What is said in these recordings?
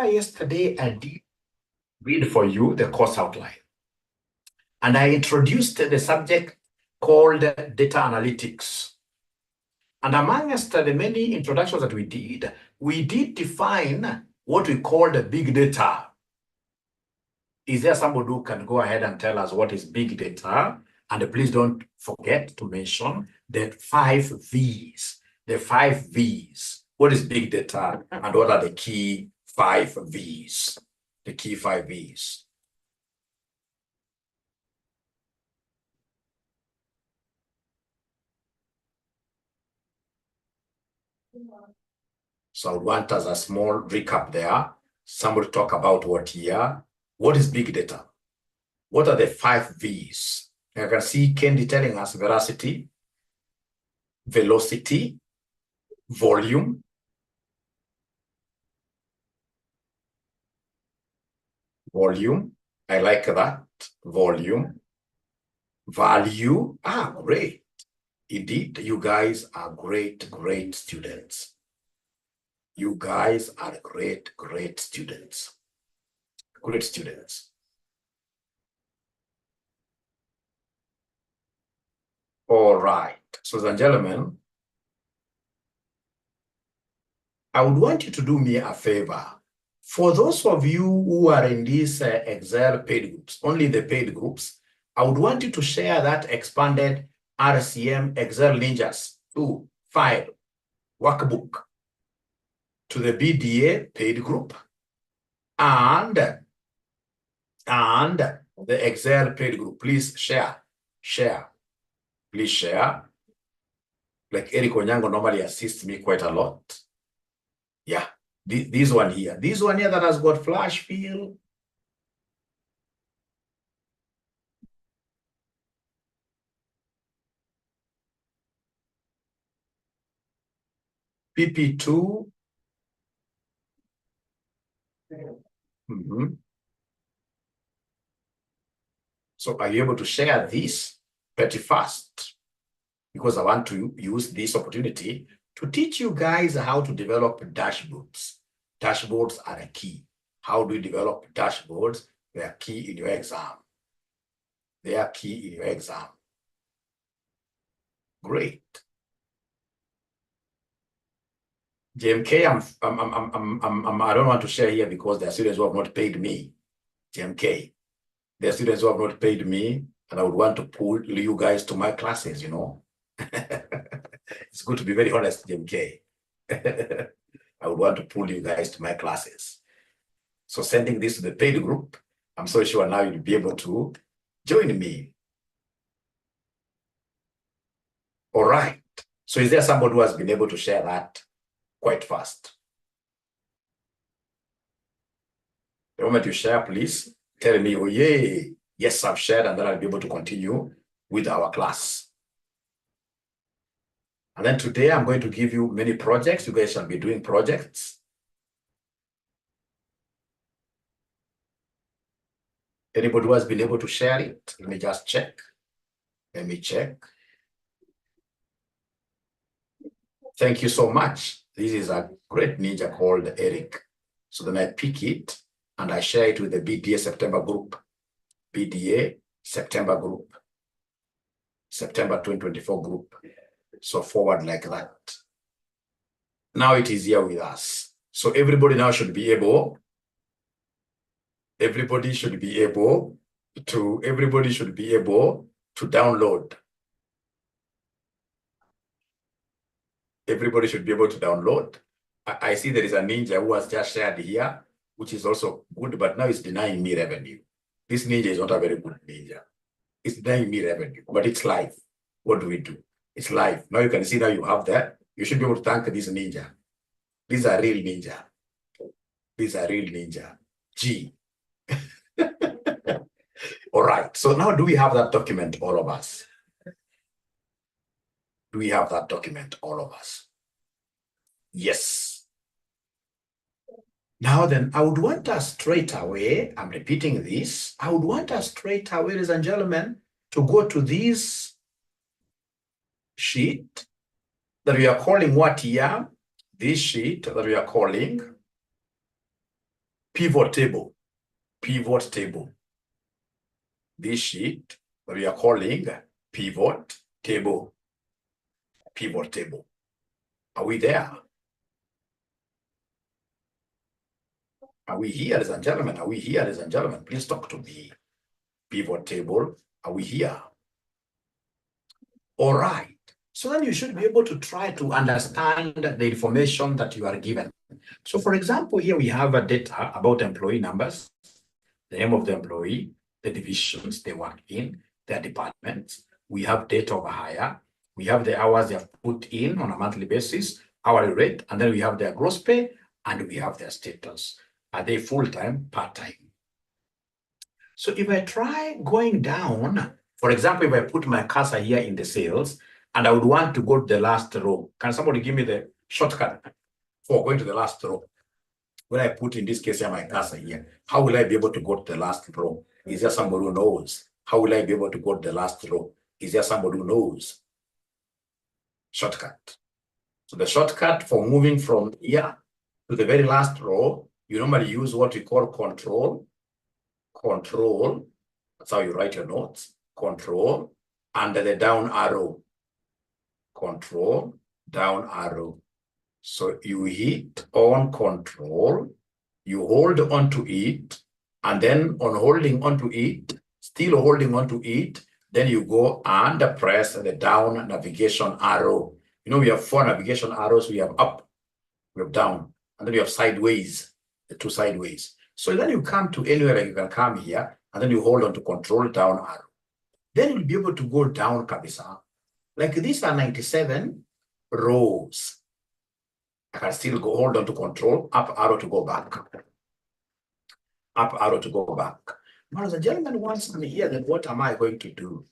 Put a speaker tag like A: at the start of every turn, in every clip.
A: Yesterday, I did read for you the course outline. And I introduced the subject called data analytics. And amongst the many introductions that we did define what we call the big data. Is there somebody who can go ahead and tell us what is big data? And please don't forget to mention the 5 V's. The 5 V's. What is big data and what are the key 5 V's? The key 5 V's. So I want as a small recap there. Somebody talk about what here. What is big data? What are the 5 V's? I can see Candy telling us veracity, velocity, volume, I like that. Volume, value. Great. Indeed, you guys are great students. You guys are great students. Great students. All right. So, ladies and gentlemen, I would want you to do me a favor. For those of you who are in these Excel paid groups, only the paid groups, I would want you to share that expanded RCM Excel Ninjas 2 file workbook to the BDA paid group and the Excel paid group. Please share. Please share. Like Eric Onyango normally assists me quite a lot. Yeah, this one here that has got flash fill. PP2. So are you able to share this pretty fast? Because I want to use this opportunity to teach you guys how to develop dashboards. Dashboards are a key. How do you develop dashboards? They are key in your exam. They are key in your exam. Great. JMK, I don't want to share here because there are students who have not paid me. JMK, there are students who have not paid me, and I would want to pull you guys to my classes, you know. It's good to be very honest, JMK. I would want to pull you guys to my classes. So sending this to the paid group, I'm so sure now you'll be able to join me. All right. So is there somebody who has been able to share that quite fast? The moment you share, please tell me, oh, yay, yes, I've shared, and then I'll be able to continue with our class. And then today I'm going to give you many projects. You guys shall be doing projects. Anybody who has been able to share it? Let me just check. Let me check. Thank you so much. This is a great ninja called Eric. So then I pick it and I share it with the BDA September group. BDA September group. September 2024 group. So forward like that. Now it is here with us. So everybody now should be able. Everybody should be able to download. Everybody should be able to download. I see there is a ninja who has just shared here, which is also good, but now it's denying me revenue. This ninja is not a very good ninja. It's denying me revenue, but it's live. What do we do? It's live. Now you can see that you have that. You should be able to thank this ninja. These are real ninja. These are real ninja. G. All right. So now do we have that document, all of us? Do we have that document, all of us? Yes. Now then, I would want us straight away, I'm repeating this, I would want us straight away, ladies and gentlemen, to go to this sheet that we are calling what here? This sheet that we are calling pivot table. Pivot table. This sheet that we are calling pivot table. Pivot table. Are we there? Are we here, ladies and gentlemen? Are we here, ladies and gentlemen? Please talk to me. Pivot table. Are we here? All right. So then you should be able to try to understand the information that you are given. So for example, here we have a data about employee numbers, the name of the employee, the divisions they work in, their departments. We have date of hire. We have the hours they have put in on a monthly basis, hourly rate, and then we have their gross pay, and we have their status. Are they full-time, part-time? So if I try going down, for example, if I put my cursor here in the sales, and I would want to go to the last row, can somebody give me the shortcut for going to the last row? When I put, in this case, here my cursor here, how will I be able to go to the last row? Is there somebody who knows? How will I be able to go to the last row? Is there somebody who knows? Shortcut. So the shortcut for moving from here to the very last row, you normally use what we call control. Control, that's how you write your notes. Control, and the down arrow. Control, down arrow. So you hit on control, you hold onto it, and then on holding onto it, still holding onto it, then you go and press the down navigation arrow. You know, we have 4 navigation arrows. We have up, we have down, and then we have sideways, the 2 sideways. So then you come to anywhere, like you can come here, and then you hold on to control down arrow. Then you'll be able to go down, kabisa. Like these are 97 rows. I can still go hold on to control, up arrow to go back. Up arrow to go back. Now, as a gentleman wants me here, then what am I going to do?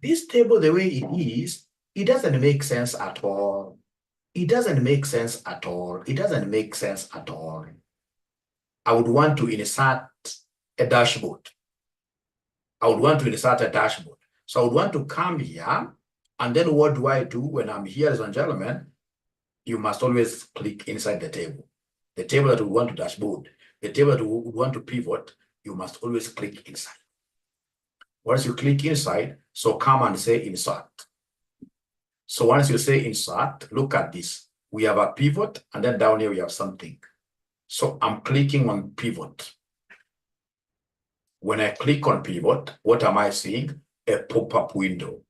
A: This table, the way it is, it doesn't make sense at all. It doesn't make sense at all. It doesn't make sense at all. I would want to insert a dashboard. I would want to insert a dashboard. So I would want to come here, and then what do I do when I'm here, ladies and gentlemen? You must always click inside the table. The table that we want to dashboard, the table that we want to pivot, you must always click inside. Once you click inside, so come and say insert. So once you say insert, look at this. We have a pivot, and then down here we have something. So I'm clicking on pivot. When I click on pivot, what am I seeing? A pop-up window,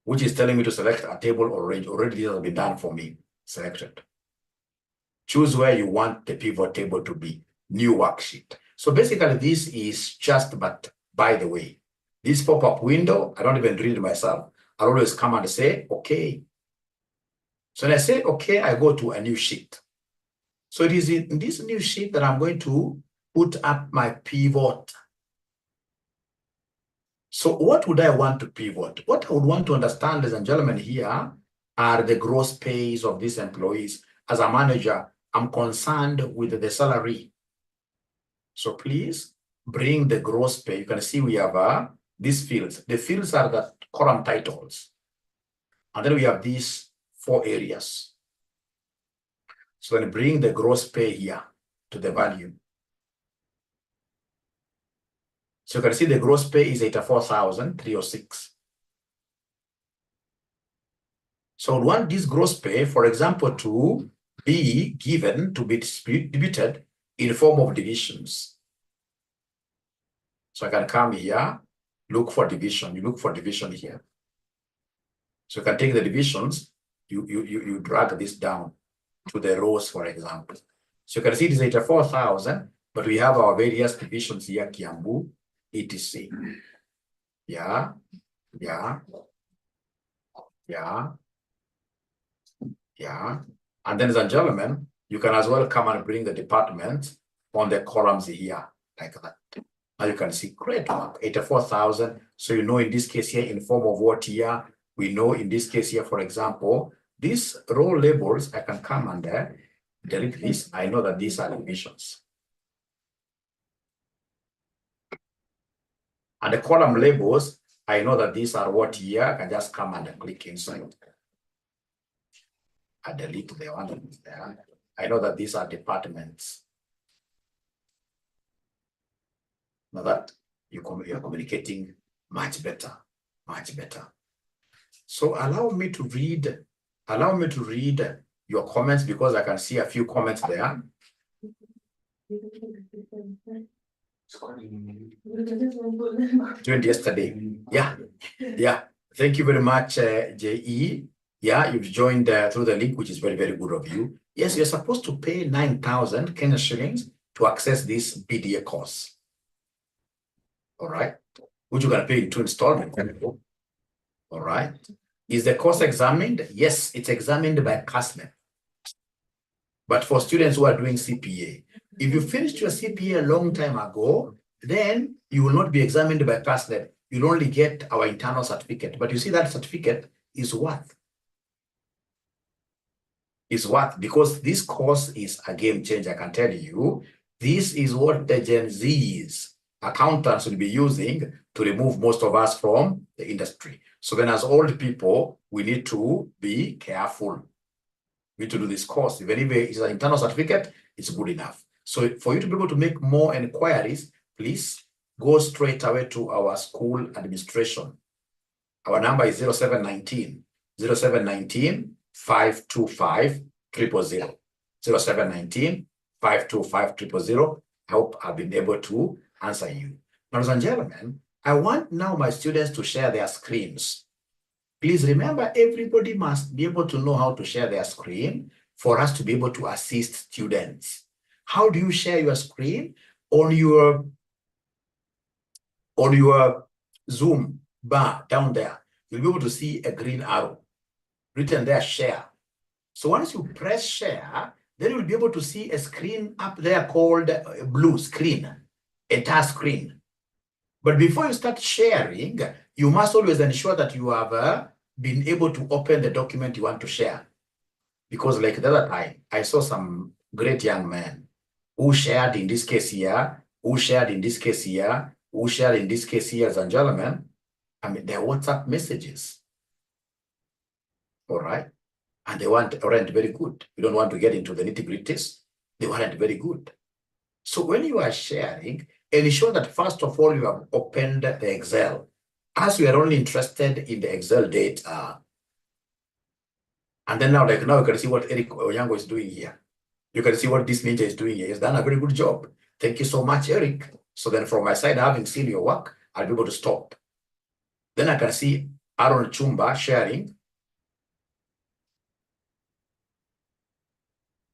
A: which is telling me to select a table or range. Already this has been done for me, selected. Choose where you want the pivot table to be, new worksheet. So basically this is just, but by the way, this pop-up window, I don't even read it myself. I always come and say, okay. So when I say, okay, I go to a new sheet. So it is in this new sheet that I'm going to put up my pivot. So what would I want to pivot? What I would want to understand, ladies and gentlemen, here are the gross pays of these employees. As a manager, I'm concerned with the salary. So please bring the gross pay. You can see we have these fields. The fields are the column titles. And then we have these 4 areas. So then bring the gross pay here to the value. So you can see the gross pay is 84,306. So we want this gross pay, for example, to be given, to be distributed in form of divisions. So I can come here, look for division. You look for division here. So you can take the divisions, you drag this down to the rows, for example. So you can see it is 84,000, but we have our various divisions here, Kiambu, etc. Yeah. And then, ladies and gentlemen, you can as well come and bring the departments on the columns here, like that. Now you can see great work, 84,000. So you know in this case here, in form of what here, we know in this case here, for example, these row labels, I can come and delete this. I know that these are divisions. And the column labels, I know that these are what here. I can just come and click inside. I delete the one that is there. I know that these are departments. Now that you're communicating much better, much better. So allow me to read your comments, because I can see a few comments there. Joined yesterday. Yeah. Thank you very much, JE. Yeah, you've joined through the link, which is very, very good of you. Yes, you're supposed to pay 9,000 Kenya shillings to access this BDA course. All right, which you're going to pay in 2 installments. All right. Is the course examined? Yes, it's examined by CASMEP. But for students who are doing CPA, if you finished your CPA a long time ago, then you will not be examined by CASMEP. You'll only get our internal certificate. But you see, that certificate is worth. Because this course is a game changer, I can tell you. This is what the Gen Zs, accountants, will be using to remove most of us from the industry. So then as old people, we need to be careful. We need to do this course. Even if it's an internal certificate, it's good enough. So for you to be able to make more inquiries, please go straight away to our school administration. Our number is 0719 525 000. 0719 525 000. I hope I've been able to answer you. Ladies and gentlemen, I want now my students to share their screens. Please remember, everybody must be able to know how to share their screen for us to be able to assist students. How do you share your screen? On your Zoom bar down there, you'll be able to see a green arrow written there, share. So once you press share, then you'll be able to see a screen up there called blue screen, entire screen. But before you start sharing, you must always ensure that you have been able to open the document you want to share. Because like the other time, I saw some great young men who shared in this case here, who shared in this case here, who shared in this case here, as and gentlemen. I mean, they're WhatsApp messages. All right. And they weren't very good. We don't want to get into the nitty-gritties. They weren't very good. So when you are sharing, ensure that first of all, you have opened the Excel. As we are only interested in the Excel data. And then now, you can see what Eric Onyango is doing here. You can see what this ninja is doing here. He's done a very good job. Thank you so much, Eric. So then from my side, having seen your work, I'll be able to stop. Then I can see Aaron Chumba sharing.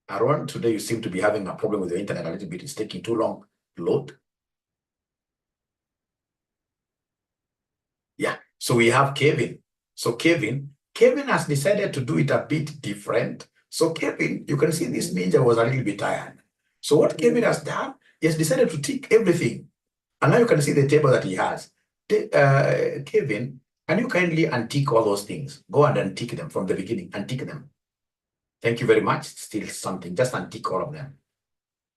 A: Aaron, today you seem to be having a problem with the internet a little bit. It's taking too long to load. Yeah, so we have Kevin. So Kevin has decided to do it a bit different. So Kevin, you can see this ninja was a little bit tired. So what Kevin has done, he has decided to tick everything. And now you can see the table that he has. Kevin, can you kindly untick all those things? Go and untick them from the beginning, untick them. Thank you very much. Still something, just untick all of them.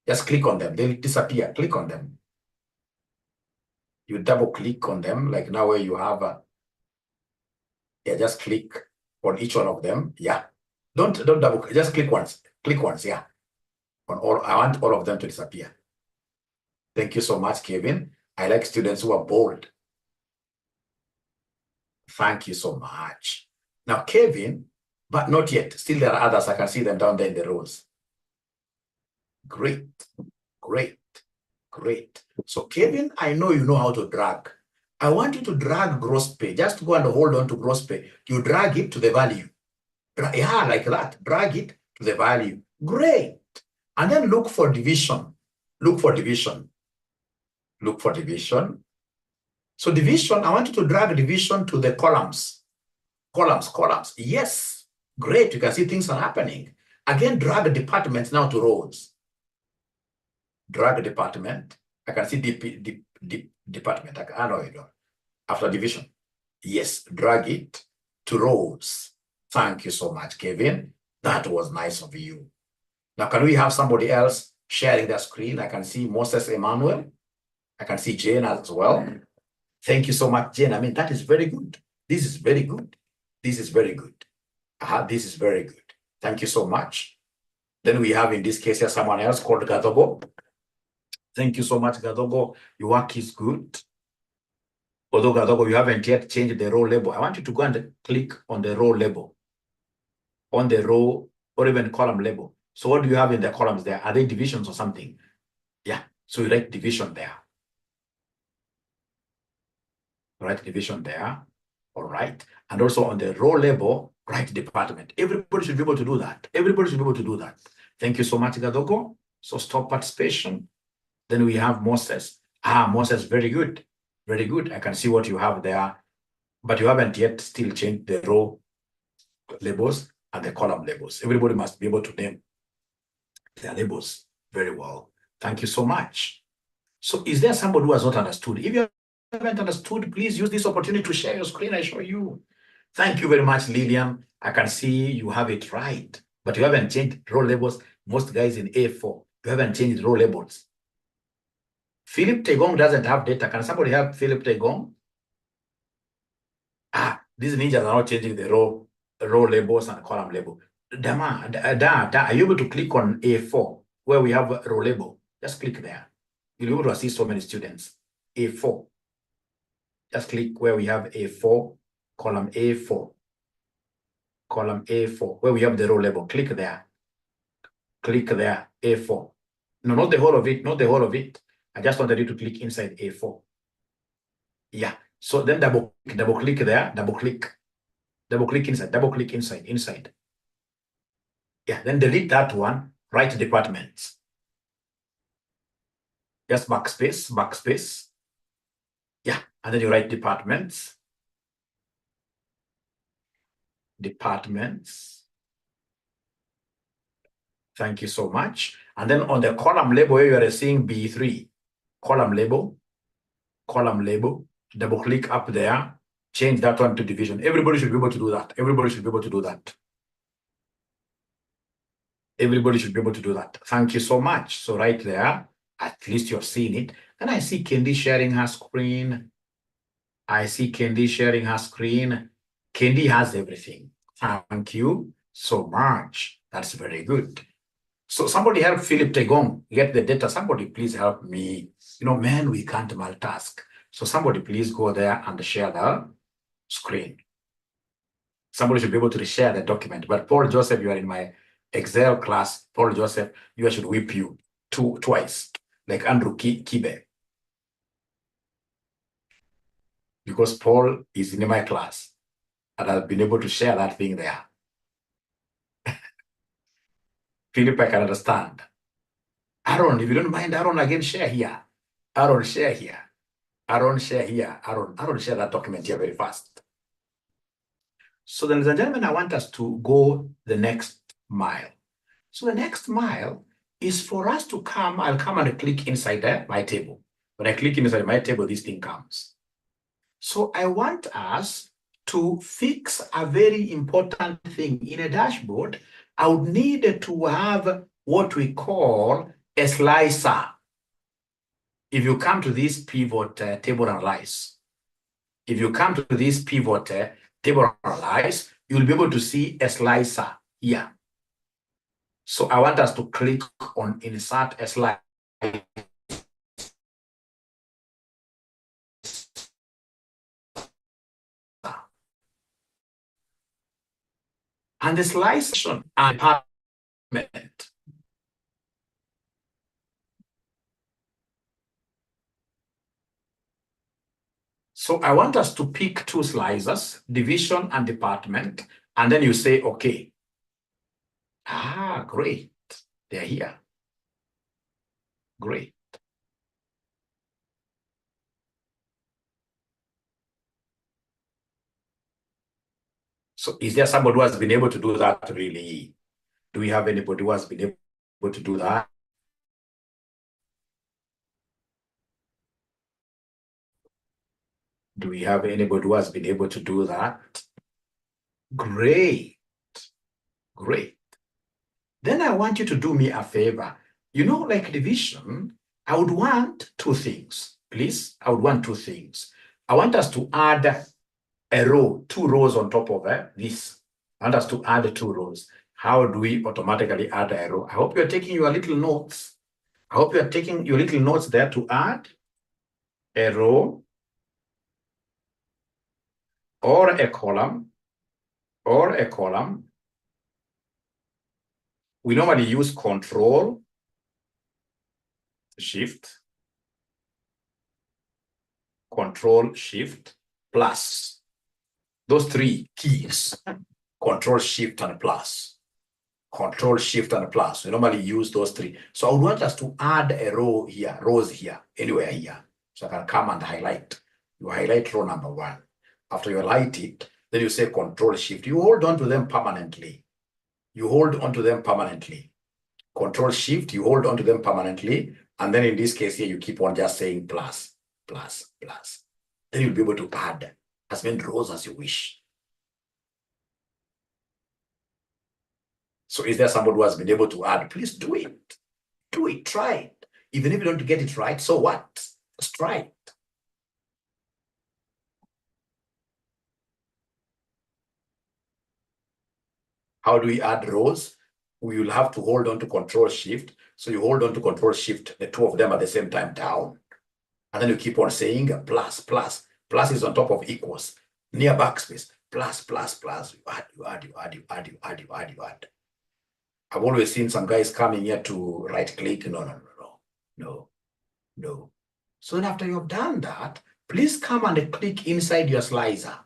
A: Just click on them, they'll disappear. Click on them. You double click on them, like now where you have yeah, just click on each one of them. Yeah. Don't double, just click once. Click once, yeah. On all, I want all of them to disappear. Thank you so much, Kevin. I like students who are bold. Thank you so much. Now, Kevin, but not yet. Still, there are others. I can see them down there in the rows. Great, great, great. So, Kevin, I know you know how to drag. I want you to drag gross pay. Just go and hold on to gross pay. You drag it to the value. Yeah, like that. Drag it to the value. Great. And then look for division. Look for division. Look for division. So division, I want you to drag division to the columns. Columns. Yes. Great. You can see things are happening. Again, drag departments now to rows. Drag department. I can see department. I know you don't. After division. Yes. Drag it to rows. Thank you so much, Kevin. That was nice of you. Now, can we have somebody else sharing their screen? I can see Moses Emmanuel. I can see Jane as well. Thank you so much, Jane. I mean, that is very good. This is very good. This is very good. This is very good. Thank you so much. Then we have, in this case, here someone else called Gadobo. Thank you so much, Gadogo. Your work is good. Although, Gadogo, you haven't yet changed the row label. I want you to go and click on the row label, on the row or even column label. So what do you have in the columns there? Are they divisions or something? Yeah, so you write division there. Write division there. All right. And also on the row label, write department. Everybody should be able to do that. Everybody should be able to do that. Thank you so much, Gadogo. So stop participation. Then we have Moses. Moses, very good. Very good. I can see what you have there, but you haven't yet still changed the row labels and the column labels. Everybody must be able to name their labels very well. Thank you so much. So is there somebody who has not understood? If you haven't understood, please use this opportunity to share your screen. I show you. Thank you very much, Lillian. I can see you have it right, but you haven't changed row labels. Most guys in A4, you haven't changed row labels. Philip Tegong doesn't have data. Can somebody help Philip Tegong? These ninjas are not changing the row labels and column label. Are you able to click on A4 where we have a row label? Just click there. You'll be able to assist so many students. A4. Just click where we have A4, column A4. Column A4, where we have the row label. Click there. Click there, A4. No, not the whole of it, not the whole of it. I just wanted you to click inside A4. Yeah. So then double click there, double click inside. Yeah, then delete that one, write departments. Just backspace. Yeah, and then you write departments. Thank you so much. And then on the column label, you are seeing B3, column label, double click up there, change that one to division. Everybody should be able to do that. Everybody should be able to do that. Everybody should be able to do that. Thank you so much. So right there, at least you're seeing it. And I see Kendi sharing her screen. Kendi has everything. Thank you so much. That's very good. So somebody help Philip Tegong get the data. Somebody please help me. You know, man, we can't multitask. So somebody please go there and share the screen. Somebody should be able to share the document. But Paul Joseph, you are in my Excel class. Paul Joseph, you should whip you twice, like Andrew Kibe. Because Paul is in my class and I've been able to share that thing there. Philip, I can understand. Aaron, if you don't mind, Aaron, again, share here. Aaron, share here. Aaron, share here. Aaron, share that document here very fast. So then, ladies and gentlemen, I want us to go the next mile. So the next mile is for us to come. I'll come and click inside my table. When I click inside my table, this thing comes. So I want us to fix a very important thing. In a dashboard, I would need to have what we call a slicer. If you come to this pivot table analyze, table analyze, you'll be able to see a slicer here. So I want us to click on insert a slicer. And the slicer and department. So I want us to pick two slicers, division and department, and then you say, okay. Great. They're here. Great. So is there somebody who has been able to do that really? Do we have anybody who has been able to do that? Do we have anybody who has been able to do that? Great. Great. Then I want you to do me a favor. You know, like division, I would want two things. Please, I would want two things. I want us to add a row, 2 rows on top of this. I want us to add 2 rows. How do we automatically add a row? I hope you're taking your little notes. I hope you are taking your little notes there to add a row or a column or a column. We normally use Control, Shift, Control, Shift, plus. Those three keys, Control, Shift, and plus. Control, Shift, and plus. We normally use those three. So I would want us to add a row here, rows here, anywhere here. So I can come and highlight. You highlight row number 1. After you highlight it, then you say Control, Shift. You hold on to them permanently. You hold on to them permanently. Control, Shift, you hold on to them permanently. And then in this case here, you keep on just saying plus, plus, plus. Then you'll be able to add as many rows as you wish. So is there somebody who has been able to add? Please do it. Do it. Try it. Even if you don't get it right, so what? Just try it. How do we add rows? We will have to hold on to Control Shift. So you hold on to Control Shift, the two of them at the same time down. And then you keep on saying plus, plus. Plus is on top of equals. Near backspace. Plus, plus, plus. You add, you add, you add, you add, you add, you add, you add. I've always seen some guys coming here to right click. No. So then after you've done that, please come and click inside your slicer.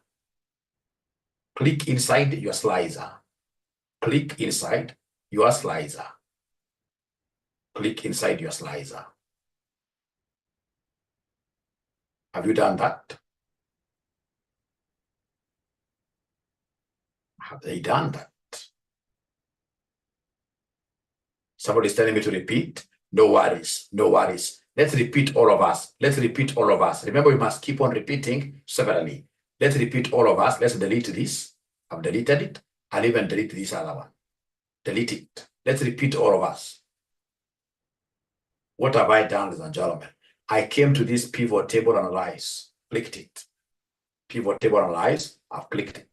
A: Click inside your slicer. Click inside your slicer. Click inside your slicer. Have you done that? Have they done that? Somebody's telling me to repeat. No worries, no worries. Let's repeat all of us. Let's repeat all of us. Remember, we must keep on repeating severally. Let's repeat all of us. Let's delete this. I've deleted it. I'll even delete this other one. Delete it. Let's repeat all of us. What have I done, ladies and gentlemen? I came to this pivot table analyze, clicked it. Pivot table analyze, I've clicked it.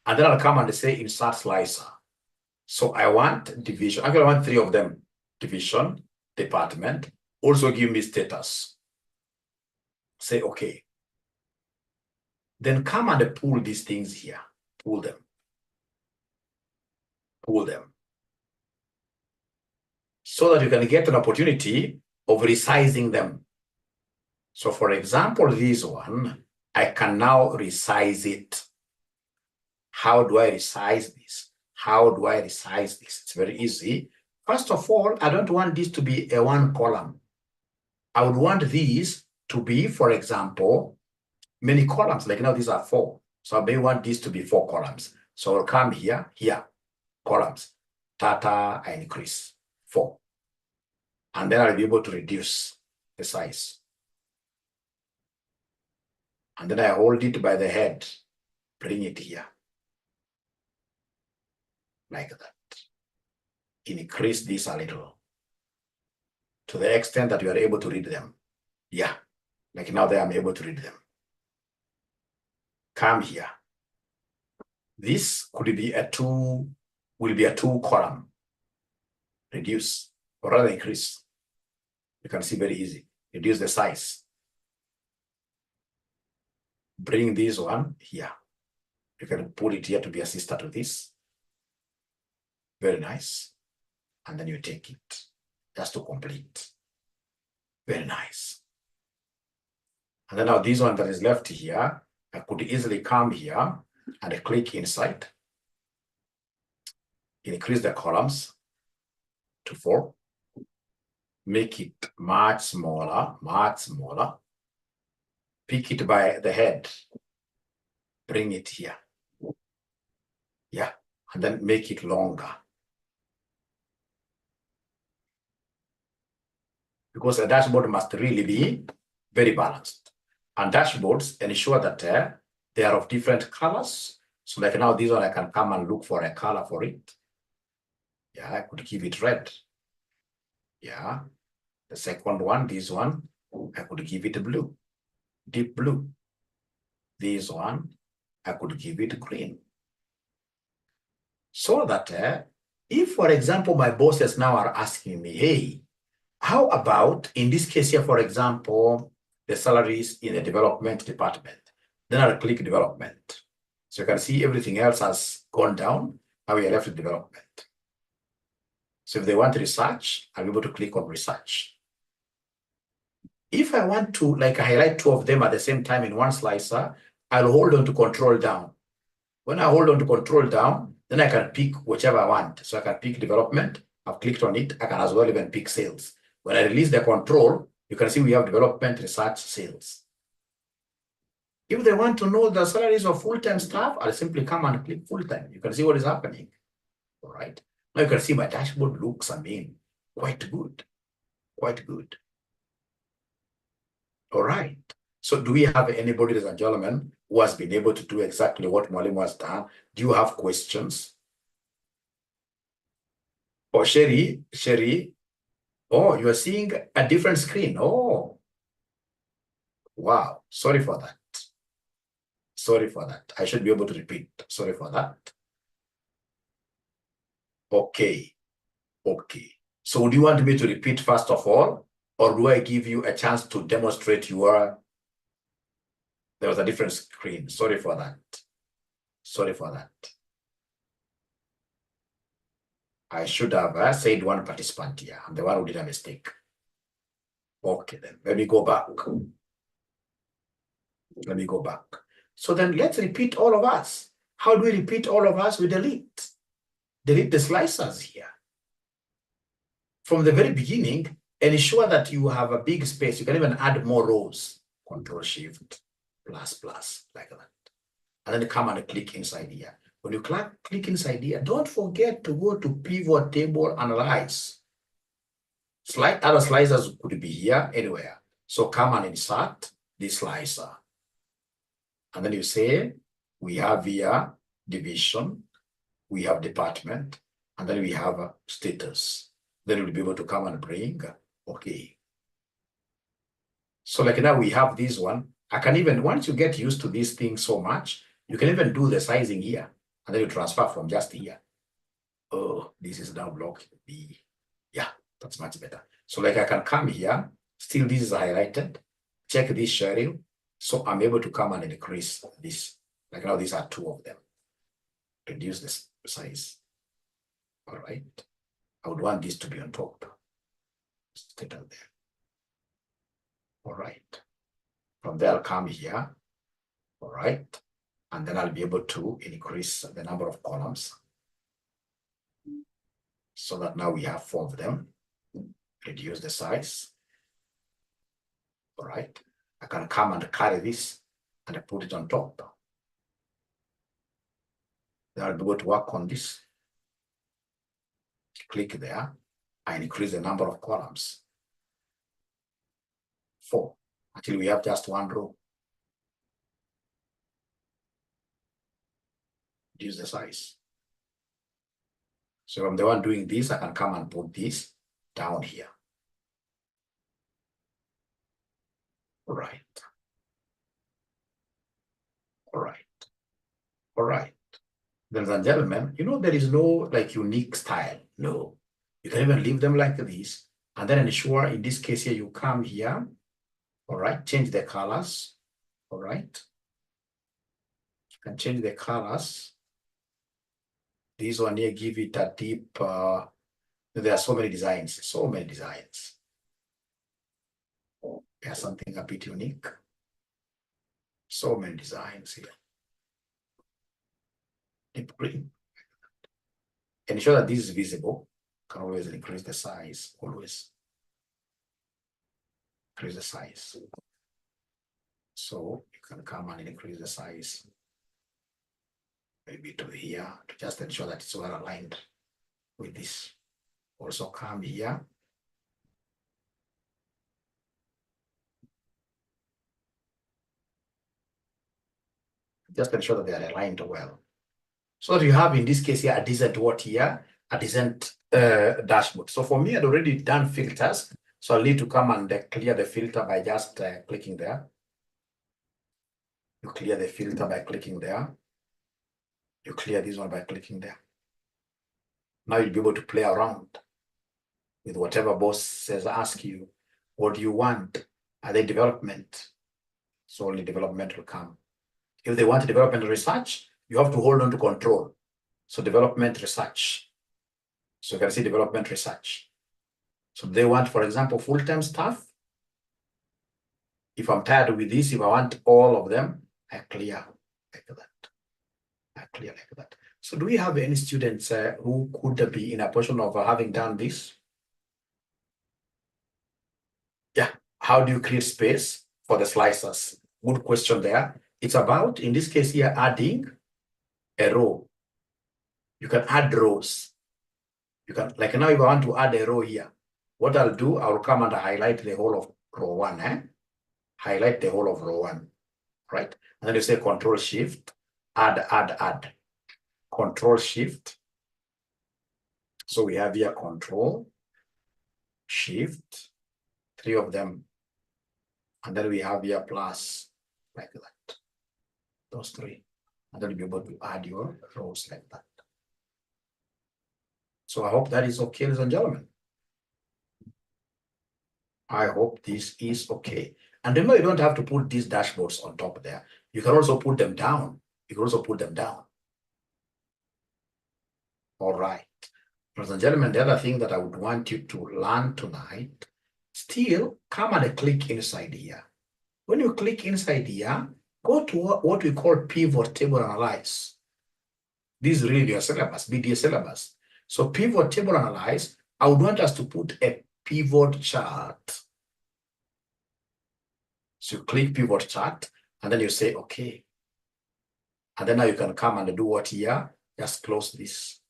A: And then I'll come and say insert slicer. So I want division. Actually, I want 3 of them. Division, department, also give me status. Say okay. Then come and pull these things here. Pull them. Pull them. So that you can get an opportunity of resizing them. So for example, this one, I can now resize it. How do I resize this? How do I resize this? It's very easy. First of all, I don't want this to be a 1 column. I would want these to be, for example, many columns. Like now, these are 4. So I may want this to be 4 columns. So I'll come here, columns. Data, I increase 4. And then I'll be able to reduce the size. And then I hold it by the head, bring it here. Like that. Increase this a little. To the extent that you are able to read them. Yeah. Like now that I'm able to read them. Come here. This could be a 2, will be a 2 column. Reduce, or rather increase. You can see very easy. Reduce the size. Bring this one here. You can put it here to be a sister to this. Very nice. And then you take it just to complete. Very nice. And then now this one that is left here, I could easily come here and click inside. Increase the columns to 4. Make it much smaller, much smaller. Pick it by the head. Bring it here. Yeah. And then make it longer. Because a dashboard must really be very balanced. And dashboards ensure that they are of different colors. So like now this one, I can come and look for a color for it. Yeah, I could give it red. Yeah. The second one, this one, I could give it blue, deep blue. This one, I could give it green. So that if, for example, my bosses now are asking me, hey, How about, in this case here, for example, the salaries in the development department? Then I'll click development. So you can see everything else has gone down. Now we are left with development. So if they want research, I'll be able to click on research. If I want to like highlight two of them at the same time in one slicer, I'll hold on to control down. When I hold on to control down, then I can pick whichever I want. So I can pick development. I've clicked on it. I can as well even pick sales. When I release the control, you can see we have development, research, sales. If they want to know the salaries of full-time staff, I'll simply come and click full-time. You can see what is happening. All right. Now you can see my dashboard looks, quite good. Quite good. All right. So do we have anybody, ladies and gentlemen, who has been able to do exactly what Mwalimu has done? Do you have questions? Oh, Sherry, oh, you are seeing a different screen. Oh, wow. Sorry for that. Sorry for that. I should be able to repeat. Sorry for that. Okay. Okay. So do you want me to repeat first of all, or do I give you a chance to demonstrate your... There was a different screen. Sorry for that. Sorry for that. I should have said one participant here. I'm the one who did a mistake. Okay, then let me go back. Let me go back. So then let's repeat all of us. How do we repeat all of us? We delete. Delete the slicers here. From the very beginning, ensure that you have a big space. You can even add more rows. Control Shift plus like that. And then come and click inside here. When you click inside here, don't forget to go to pivot table analyze. Other slicers could be here anywhere. So come and insert this slicer. And then you say, we have here division, we have department, and then we have status. Then we'll be able to come and bring, okay. So like now we have this one. I can even, once you get used to these things so much, you can even do the sizing here. And then you transfer from just here. Oh, this is now block B. Yeah, that's much better. So like I can come here, still this is highlighted. Check this sharing. So I'm able to come and increase this. Like now these are two of them. Reduce this size. All right. I would want this to be on top. Stick out there. All right. From there, I'll come here. All right. And then I'll be able to increase the number of columns. So that now we have 4 of them. Reduce the size. All right. I can come and carry this and put it on top. Then I'll be able to work on this. Click there and increase the number of columns. 4 until we have just 1 row. Reduce the size. So if I'm the one doing this, I can come and put this down here. All right. All right. All right. Ladies and gentlemen, you know, there is no like unique style. No. You can even leave them like this. And then ensure in this case here, you come here. All right. Change the colors. All right. You can change the colors. This one here, give it a deep, there are so many designs, so many designs. Oh, there's something a bit unique. So many designs here. Deep green. Ensure that this is visible. Can always increase the size, always. Increase the size. So you can come and increase the size. Maybe to here, to just ensure that it's well aligned with this. Also come here. Just ensure that they are aligned well. So that you have in this case here a decent what here, a decent dashboard. So for me, I'd already done filters. So I'll need to come and clear the filter by just clicking there. You clear the filter by clicking there. You clear this one by clicking there. Now you'll be able to play around with whatever boss says, ask you, what do you want? Are they development? So only development will come. If they want development research, you have to hold on to control. So development research. So you can see development research. So they want, for example, full-time staff. If I'm tired with this, if I want all of them, I clear like that. I clear like that. So do we have any students who could be in a position of having done this? Yeah. How do you create space for the slicers? Good question there. It's about, in this case here, adding a row. You can add rows. You can, like now, if I want to add a row here, what I'll do, I'll come and highlight the whole of row 1. Highlight the whole of row 1, right? And then you say Control Shift, add. Control Shift. So we have here Control Shift, 3 of them. And then we have here plus, like that. Those 3. And then you'll be able to add your rows like that. So I hope that is okay, ladies and gentlemen. I hope this is okay. And remember, you don't have to put these dashboards on top there. You can also put them down. You can also put them down. All right. Ladies and gentlemen, the other thing that I would want you to learn tonight, still come and click inside here. When you click inside here, go to what we call pivot table analyze. This is really your syllabus, BDA syllabus. So pivot table analyze, I would want us to put a pivot chart. So you click pivot chart, and then you say, okay. And then now you can come and do what here? Just close this.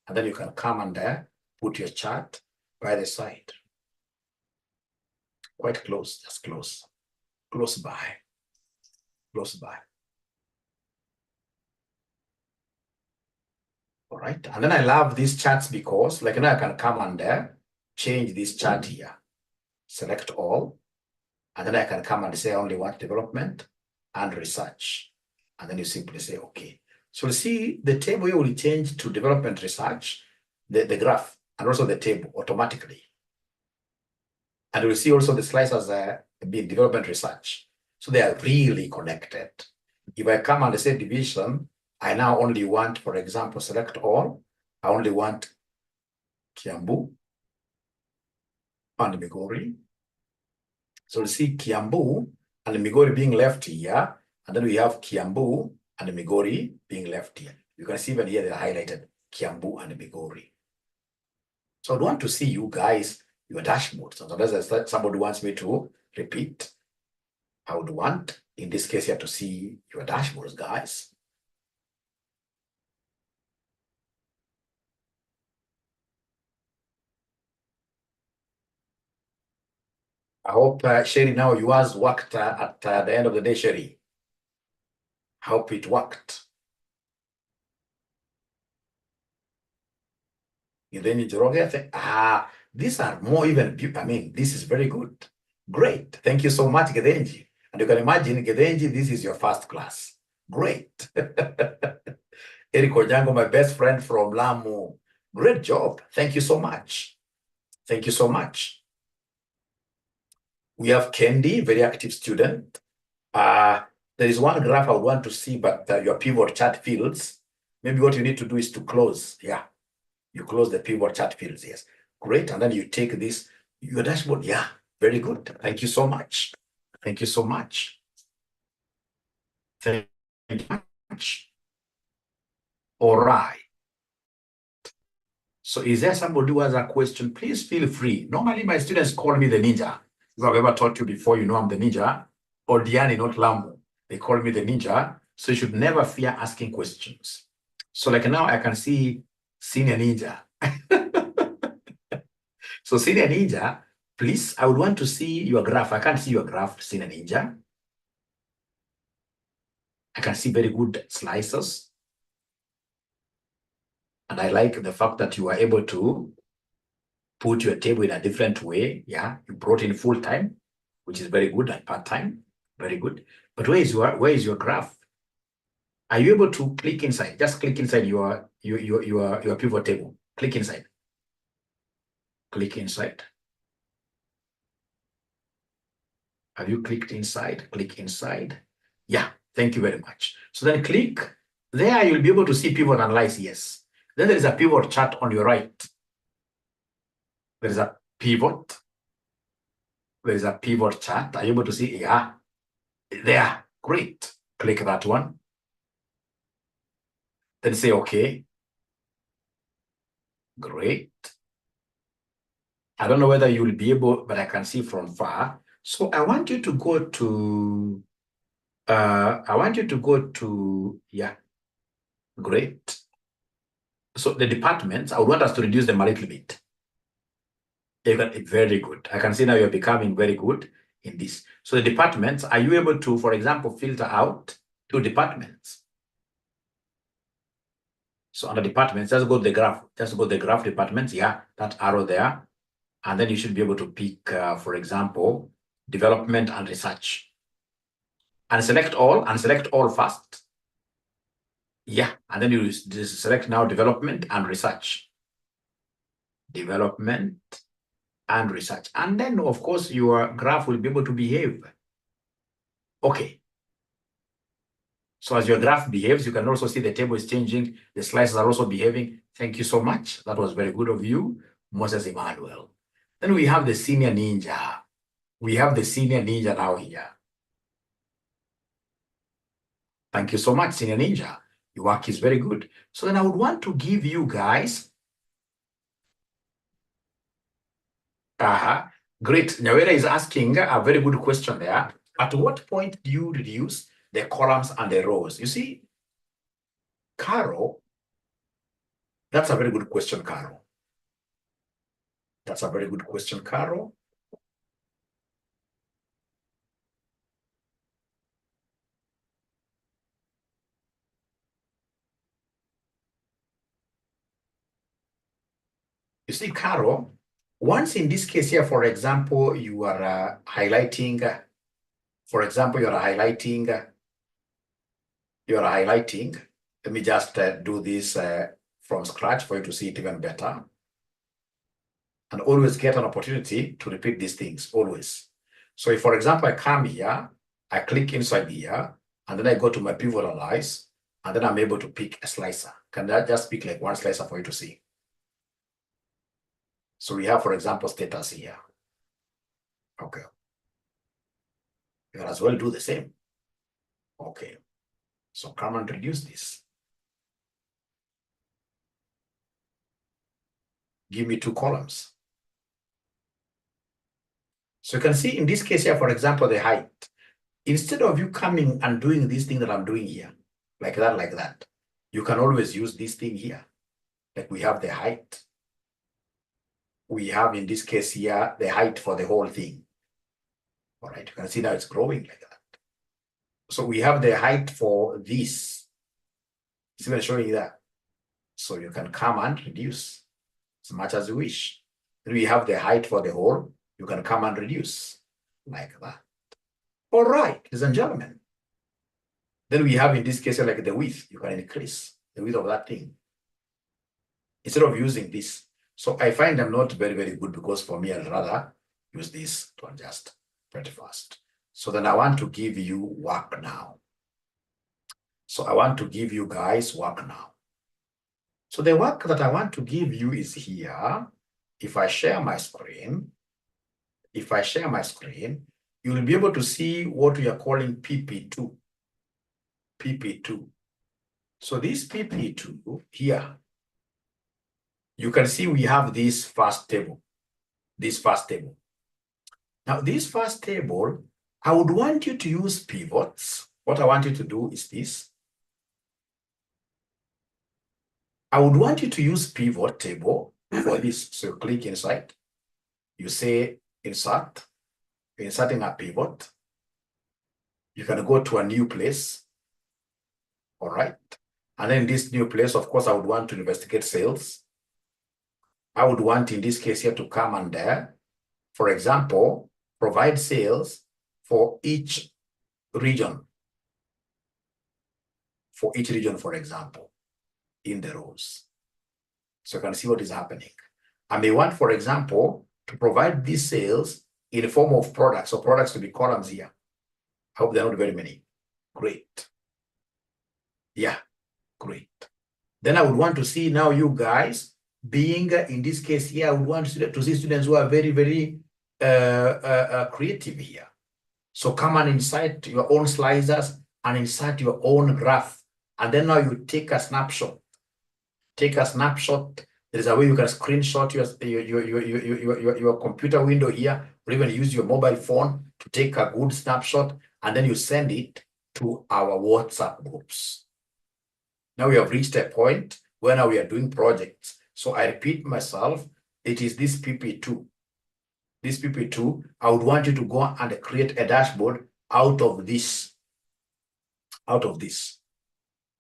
A: And then you can come and put your chart by the side. Quite close, just close. Close by. Close by. All right. And then I love these charts because, like now I can come and change this chart here. Select all. And then I can come and say I only want development and research. And then you simply say, okay. So you see the table here will change to development research, the graph, and also the table automatically. And you'll see also the slicers being development research. So they are really connected. If I come and say division, I now only want, for example, select all. I only want Kiambu and Migori. So you see Kiambu and Migori being left here. And then we have Kiambu and Migori being left here. You can see even here they're highlighted Kiambu and Migori. So I want to see you guys, your dashboards. So unless somebody wants me to repeat, I would want, in this case, here to see your dashboards, guys. I hope, Sherry, now yours worked at the end of the day, Sherry. I hope it worked. You then need to log in. These are more even, I mean, this is very good. Great. Thank you so much, Gedenji. And you can imagine, Gedenji, this is your first class. Great. Eric Ojango, my best friend from Lamu. Great job. Thank you so much. Thank you so much. We have Kendi, very active student. There is one graph I want to see, but your pivot chart fields, maybe what you need to do is to close. Yeah, you close the pivot chart fields. Yes, great. And then you take this, your dashboard. Yeah, very good. Thank you so much. Thank you so much. Thank you so much. All right. So is there somebody who has a question? Please feel free. Normally my students call me the ninja. If I've ever taught you before, you know I'm the ninja. Or Diani, not Lambo. They call me the ninja. So you should never fear asking questions. So like now I can see Senior Ninja. So Senior Ninja, please, I would want to see your graph. I can't see your graph, Senior Ninja. I can see very good slices. And I like the fact that you are able to put your table in a different way. Yeah, you brought in full time, which is very good, and part-time, very good. But where is your graph? Are you able to click inside? Just click inside your pivot table. Click inside. Click inside. Have you clicked inside? Click inside. Yeah, thank you very much. So then click there, you'll be able to see pivot analyze, yes. Then there is a pivot chart on your right. There is a pivot. There is a pivot chart. Are you able to see? Yeah, there, great. Click that one. Then say okay. Great. I don't know whether you'll be able, but I can see from far. So I want you to go to, yeah, great. So the departments, I would want us to reduce them a little bit. Very good. I can see now you're becoming very good in this. So the departments, are you able to, for example, filter out 2 departments? So under departments, just go to the graph. Just go to the graph departments. Yeah, that arrow there. And then you should be able to pick, for example, development and research. And select all first. Yeah, and then you select now development and research. Development and research. And then, of course, your graph will be able to behave. Okay. So as your graph behaves, you can also see the table is changing. The slices are also behaving. Thank you so much. That was very good of you, Moses Emmanuel. Then we have the senior ninja. We have the senior ninja now here. Thank you so much, senior ninja. Your work is very good. So then I would want to give you guys, great. Nyawera is asking a very good question there. At what point do you reduce the columns and the rows? You see, Carol, that's a very good question, Carol. That's a very good question, Carol. You see, Carol, once in this case here, for example, you are highlighting, let me just do this from scratch for you to see it even better. And always get an opportunity to repeat these things, always. So if, for example, I come here, I click inside here, and then I go to my pivot analyze, and then I'm able to pick a slicer. Can I just pick like one slicer for you to see? So we have, for example, status here. Okay. You can as well do the same. Okay. So come and reduce this. Give me 2 columns. So you can see in this case here, for example, the height. Instead of you coming and doing this thing that I'm doing here, like that, you can always use this thing here. Like we have the height. We have in this case here, the height for the whole thing. All right, you can see now it's growing like that. So we have the height for this. It's even showing that. So you can come and reduce as much as you wish. Then we have the height for the whole. You can come and reduce like that. All right, ladies and gentlemen. Then we have in this case like the width. You can increase the width of that thing instead of using this. So I find them not very, very good because for me, I'd rather use this to adjust pretty fast. So then I want to give you work now. So I want to give you guys work now. So the work that I want to give you is here. If I share my screen, you will be able to see what we are calling PP2. PP2. So this PP2 here, you can see we have this first table. Now, this first table, I would want you to use pivots. What I want you to do is this. I would want you to use pivot table for this. So click inside. You say insert. You're inserting a pivot. You can go to a new place. All right. And then in this new place, of course, I would want to investigate sales. I would want, in this case here, to come and there, for example, provide sales for each region. For example, in the rows. So you can see what is happening. I may want, for example, to provide these sales in the form of products, or products to be columns here. I hope they're not very many. Great. Yeah, great. Then I would want to see now you guys being, in this case here, I would want to see students who are very, very creative here. So come and insert your own slicers and insert your own graph. And then now you take a snapshot. Take a snapshot. There is a way you can screenshot your computer window here, or even use your mobile phone to take a good snapshot, and then you send it to our WhatsApp groups. Now we have reached a point where now we are doing projects. So I repeat myself, it is this PP2. This PP2, I would want you to go and create a dashboard out of this. Out of this.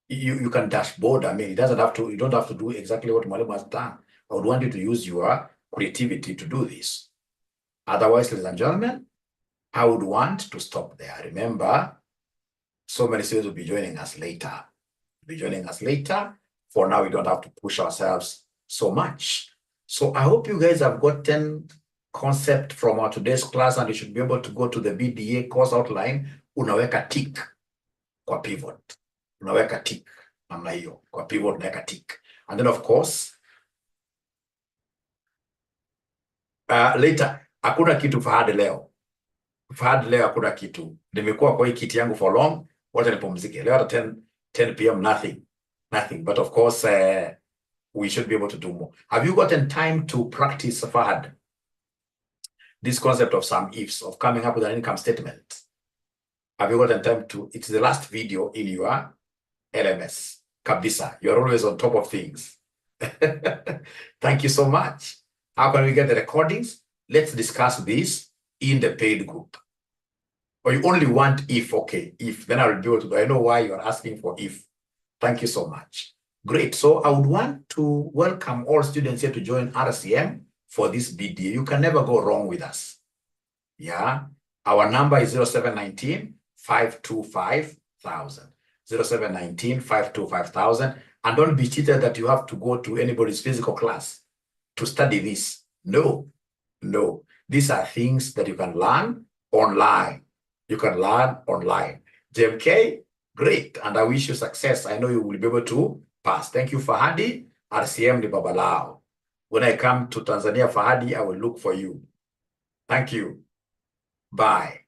A: You can dashboard. I mean, it doesn't have to, you don't have to do exactly what Mwalimu has done. I would want you to use your creativity to do this. Otherwise, ladies and gentlemen, I would want to stop there. Remember, so many students will be joining us later. For now, we don't have to push ourselves so much. So I hope you guys have gotten concept from our today's class, and you should be able to go to the BDA course outline. Unaweka tick kwa pivot. Unaweka tick namna hiyo kwa pivot, unaweka tick. And then of course, later, hakuna kitu Fahad leo. Fahad leo hakuna kitu. Nimekuwa kwa hii kiti yangu for long. Wacha nipumzike. Leo at 10 p.m. nothing. But of course, we should be able to do more. Have you gotten time to practice, Fahad, this concept of some ifs, of coming up with an income statement? Have you gotten time to? It's the last video in your LMS. Kabisa, you're always on top of things. Thank you so much. How can we get the recordings? Let's discuss this in the paid group. Or you only want if, okay, if, then I will be able to, I know why you're asking for if. Thank you so much. Great. So I would want to welcome all students here to join RCM for this BDA. You can never go wrong with us. Yeah. Our number is 0719 525 1000. 0719 525 1000. And don't be cheated that you have to go to anybody's physical class to study this. No. These are things that you can learn online. JMK, great. And I wish you success. I know you will be able to pass. Thank you, Fahadi. RCM ni Babalao. When I come to Tanzania, Fahadi, I will look for you. Thank you. Bye.